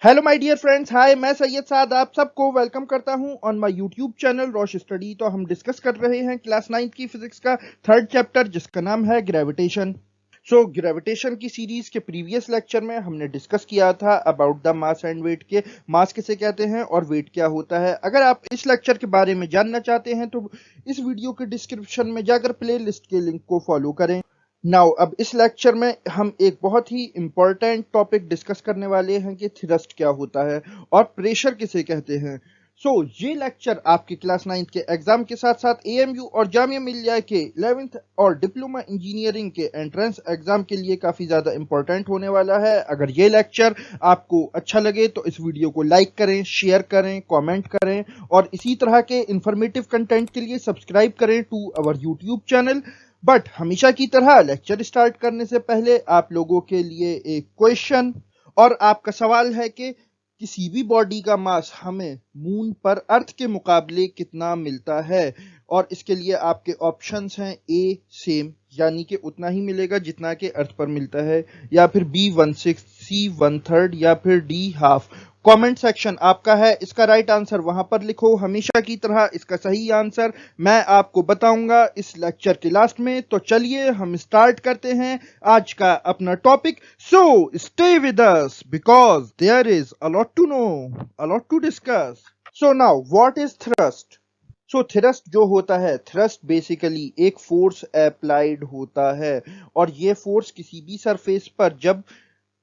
Hello my dear friends, hi, मैं सैयद साद आप सबको वेलकम करता हूं ऑन माय यूट्यूब चैनल रोश स्टडी। तो हम डिस्कस कर रहे हैं क्लास 9 की फिजिक्स का थर्ड चैप्टर जिसका नाम है ग्रेविटेशन। ग्रेविटेशन की सीरीज के प्रीवियस लेक्चर में हमने डिस्कस किया था about the mass and weight के मास किसे कहते हैं और वेट क्या होता है। अगर आप इस लेक्चर के बारे में जानना चाहते हैं तो इस वीडियो के डिस्क्रिप्शन में जाकर प्ले लिस्ट के लिंक को फॉलो करें। नाउ अब इस लेक्चर में हम एक बहुत ही इंपॉर्टेंट टॉपिक डिस्कस करने वाले हैं कि थ्रस्ट क्या होता है और प्रेशर किसे कहते हैं। ये लेक्चर आपके क्लास 9 के एग्जाम के साथ साथ एएमयू और जामिया मिलिया के 11th और डिप्लोमा इंजीनियरिंग के एंट्रेंस एग्जाम के लिए काफी ज्यादा इंपॉर्टेंट होने वाला है। अगर ये लेक्चर आपको अच्छा लगे तो इस वीडियो को लाइक करें, शेयर करें, कमेंट करें और इसी तरह के इंफॉर्मेटिव कंटेंट के लिए सब्सक्राइब करें to our YouTube channel. But हमेशा की तरह लेक्चर स्टार्ट करने से पहले आप लोगों के लिए एक क्वेश्चन, और आपका सवाल है कि किसी भी बॉडी का मास हमें मून पर अर्थ के मुकाबले कितना मिलता है। और इसके लिए आपके ऑप्शंस हैं ए सेम यानी कि उतना ही मिलेगा जितना कि अर्थ पर मिलता है, या फिर बी 1/6, सी 1/3 या फिर डी हाफ। कमेंट सेक्शन आपका है, इसका राइट आंसर वहां पर लिखो। हमेशा की तरह इसका सही आंसर मैं आपको बताऊंगा इस लेक्चर के लास्ट में। तो चलिए हम स्टार्ट करते हैं आज का अपना topic. Stay with us because there is a lot to know, a lot to discuss. Now what is thrust? Thrust जो होता है, थ्रस्ट बेसिकली एक फोर्स अप्लाइड होता है, और ये फोर्स किसी भी सरफेस पर जब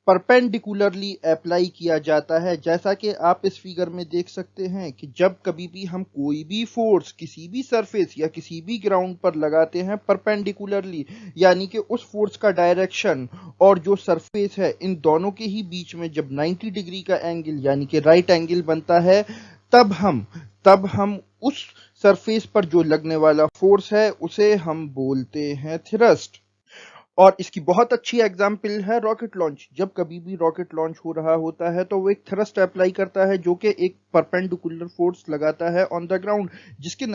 परपेंडिकुलरली अप्लाई किया जाता है, जैसा कि आप इस फिगर में देख सकते हैं कि जब कभी भी हम कोई भी फोर्स किसी भी सरफेस या किसी भी ग्राउंड पर लगाते हैं परपेंडिकुलरली, यानी कि उस फोर्स का डायरेक्शन और जो सरफेस है इन दोनों के ही बीच में जब 90 डिग्री का एंगल यानी कि राइट एंगल बनता है, तब हम उस सरफेस पर जो लगने वाला फोर्स है उसे हम बोलते हैं थ्रस्ट। और इसकी बहुत अच्छी एग्जाम्पल है रॉकेट लॉन्च। जब कभी भी रॉकेट लॉन्च हो रहा होता है तो वो एक थ्रस्ट अप्लाई करता है जो कि एक परपेंडिकुलर फोर्स लगाता है ऑन द ग्राउंड, जिसके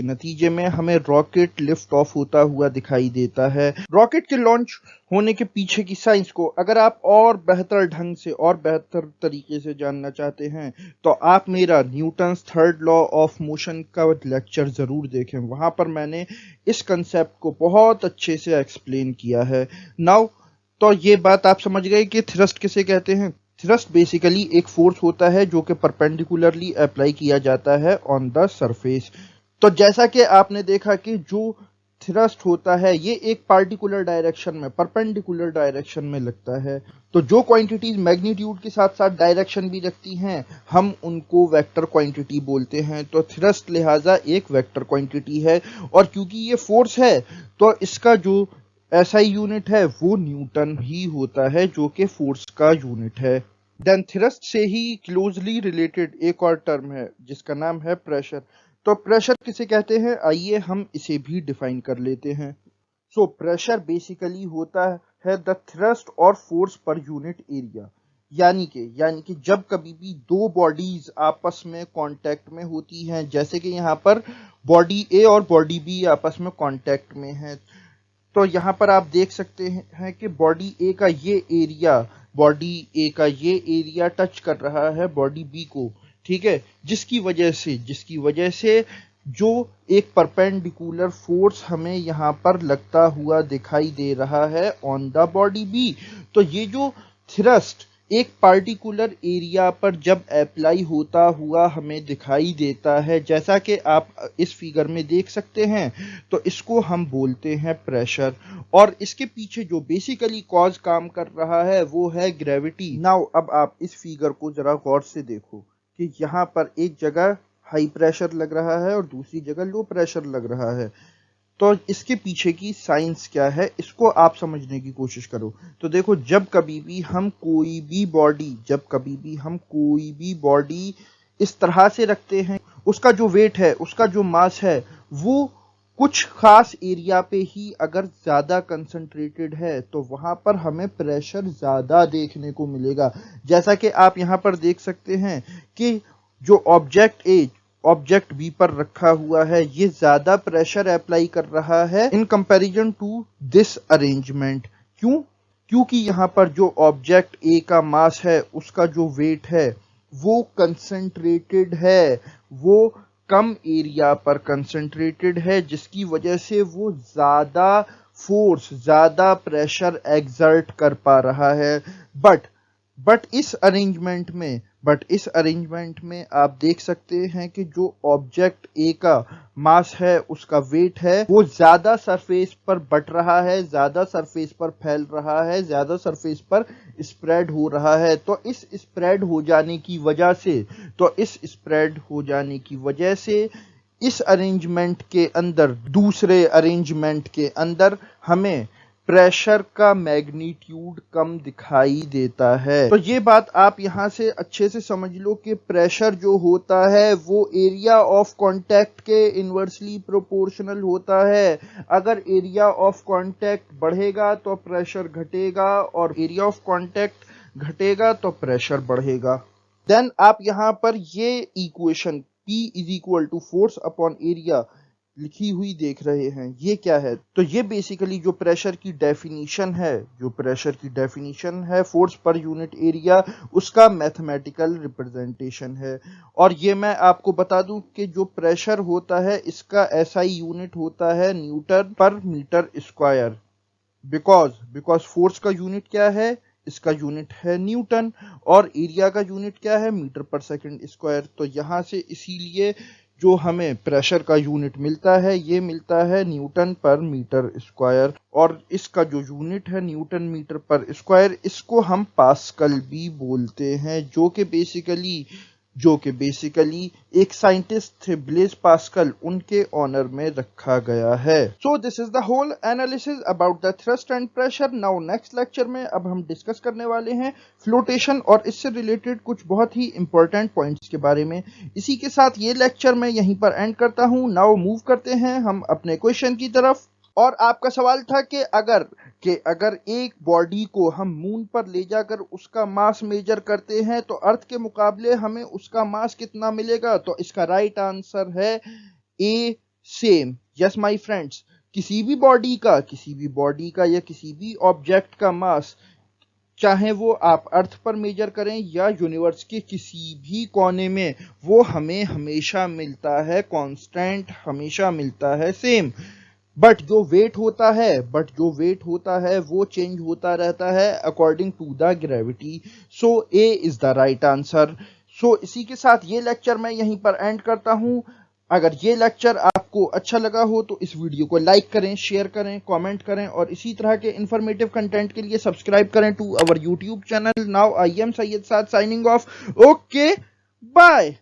नतीजे में हमें रॉकेट लिफ्ट ऑफ होता हुआ दिखाई देता है। रॉकेट के लॉन्च होने के पीछे की साइंस को अगर आप और बेहतर ढंग से और बेहतर तरीके से जानना चाहते हैं तो आप मेरा Newton's third law of motion का लेक्चर जरूर देखें। वहां पर मैंने इस कंसेप्ट को बहुत अच्छे से एक्सप्लेन किया है। नाउ तो ये बात आप समझ गए कि थ्रस्ट किसे कहते हैं। थ्रस्ट बेसिकली एक फोर्स होता है जो कि परपेंडिकुलरली अप्लाई किया जाता है ऑन द सरफेस। तो जैसा कि आपने देखा कि जो थ्रस्ट होता है ये एक पार्टिकुलर डायरेक्शन में, परपेंडिकुलर डायरेक्शन में लगता है। तो जो क्वांटिटीज मैग्नीट्यूड के साथ साथ डायरेक्शन भी रखती हैं हम उनको वेक्टर क्वांटिटी बोलते हैं। तो थ्रस्ट लिहाजा एक वेक्टर क्वांटिटी है, और क्योंकि ये फोर्स है तो इसका जो एसआई यूनिट है वो न्यूटन ही होता है जो कि फोर्स का यूनिट है। देन थ्रस्ट से ही क्लोजली रिलेटेड एक और टर्म है जिसका नाम है प्रेशर। तो प्रेशर किसे कहते हैं, आइए हम इसे भी डिफाइन कर लेते हैं। प्रेशर बेसिकली होता है द थ्रस्ट और फोर्स पर यूनिट एरिया, यानी कि जब कभी भी दो बॉडीज आपस में कांटेक्ट में होती हैं, जैसे कि यहाँ पर बॉडी ए और बॉडी बी आपस में कांटेक्ट में है, तो यहाँ पर आप देख सकते हैं कि बॉडी ए का ये एरिया टच कर रहा है बॉडी बी को, ठीक है, जिसकी वजह से जो एक परपेंडिकुलर फोर्स हमें यहाँ पर लगता हुआ दिखाई दे रहा है ऑन द बॉडी बी। तो ये जो थ्रस्ट एक पार्टिकुलर एरिया पर जब अप्लाई होता हुआ हमें दिखाई देता है, जैसा कि आप इस फिगर में देख सकते हैं, तो इसको हम बोलते हैं प्रेशर। और इसके पीछे जो बेसिकली कॉज काम कर रहा है वो है ग्रेविटी। नाउ अब आप इस फिगर को जरा गौर से देखो कि यहाँ पर एक जगह हाई प्रेशर लग रहा है और दूसरी जगह लो प्रेशर लग रहा है। तो इसके पीछे की साइंस क्या है इसको आप समझने की कोशिश करो। तो देखो, जब कभी भी हम कोई भी बॉडी इस तरह से रखते हैं, उसका जो वेट है, उसका जो मास है, वो कुछ खास एरिया पे ही अगर ज्यादा कंसंट्रेटेड है तो वहां पर हमें प्रेशर ज्यादा देखने को मिलेगा। जैसा कि आप यहां पर देख सकते हैं कि जो ऑब्जेक्ट बी पर रखा हुआ है ये ज्यादा प्रेशर अप्लाई कर रहा है in comparison to this arrangement. क्यों? क्योंकि यहाँ पर जो ऑब्जेक्ट ए का मास है उसका जो वेट है वो कंसंट्रेटेड है, वो कम एरिया पर कंसंट्रेटेड है, जिसकी वजह से वो ज़्यादा फोर्स, ज़्यादा प्रेशर एक्सर्ट कर पा रहा है। बट इस अरेंजमेंट में आप देख सकते हैं कि जो ऑब्जेक्ट ए का मास है उसका वेट है वो ज्यादा सरफेस पर बट रहा है, ज्यादा सरफेस पर फैल रहा है, ज्यादा सरफेस पर स्प्रेड हो रहा है। तो इस स्प्रेड हो जाने की वजह से इस अरेंजमेंट के अंदर, दूसरे अरेंजमेंट के अंदर हमें प्रेशर का मैग्नीट्यूड कम दिखाई देता है। तो ये बात आप यहां से अच्छे से समझ लो कि प्रेशर जो होता है वो एरिया ऑफ कांटेक्ट के इनवर्सली प्रोपोर्शनल होता है। अगर एरिया ऑफ कांटेक्ट बढ़ेगा तो प्रेशर घटेगा, और एरिया ऑफ कांटेक्ट घटेगा तो प्रेशर बढ़ेगा। देन आप यहां पर ये equation P is equal to force upon area लिखी हुई देख रहे हैं, ये क्या है? तो ये बेसिकली जो प्रेशर की डेफिनेशन है फोर्स पर यूनिट एरिया, उसका मैथमेटिकल रिप्रेजेंटेशन है। और ये मैं आपको बता दूं कि जो प्रेशर होता है इसका एसआई यूनिट होता है न्यूटन पर मीटर स्क्वायर। बिकॉज फोर्स का यूनिट क्या है? इसका यूनिट है न्यूटन, और एरिया का यूनिट क्या है? मीटर पर सेकंड स्क्वायर। तो यहां से इसीलिए जो हमें प्रेशर का यूनिट मिलता है ये मिलता है न्यूटन पर मीटर स्क्वायर, और इसका जो यूनिट है न्यूटन मीटर पर स्क्वायर, इसको हम पास्कल भी बोलते हैं, जो कि बेसिकली एक साइंटिस्ट थे ब्लेज पास्कल, उनके ऑनर में रखा गया है। So this is the whole analysis about the thrust and pressure. Now next lecture में अब हम डिस्कस करने वाले हैं फ्लोटेशन और इससे रिलेटेड कुछ बहुत ही इंपॉर्टेंट पॉइंट्स के बारे में। इसी के साथ ये लेक्चर मैं यहीं पर एंड करता हूं। नाउ मूव करते हैं हम अपने क्वेश्चन की तरफ। और आपका सवाल था कि अगर एक बॉडी को हम मून पर ले जाकर उसका मास मेजर करते हैं तो अर्थ के मुकाबले हमें उसका मास कितना मिलेगा? तो इसका राइट आंसर है ए, सेम। यस माय फ्रेंड्स, किसी भी बॉडी का या किसी भी ऑब्जेक्ट का मास, चाहे वो आप अर्थ पर मेजर करें या यूनिवर्स के किसी भी कोने में, वो हमें हमेशा मिलता है कांस्टेंट, हमेशा मिलता है सेम। बट जो वेट होता है वो चेंज होता रहता है according to the gravity. So A is the right answer. So इसी के साथ ये लेक्चर मैं यहीं पर एंड करता हूं। अगर ये लेक्चर आपको अच्छा लगा हो तो इस वीडियो को लाइक करें, शेयर करें, कमेंट करें, और इसी तरह के इंफॉर्मेटिव कंटेंट के लिए सब्सक्राइब करें to our YouTube channel. Now I am Syed Saad signing off. Okay, bye.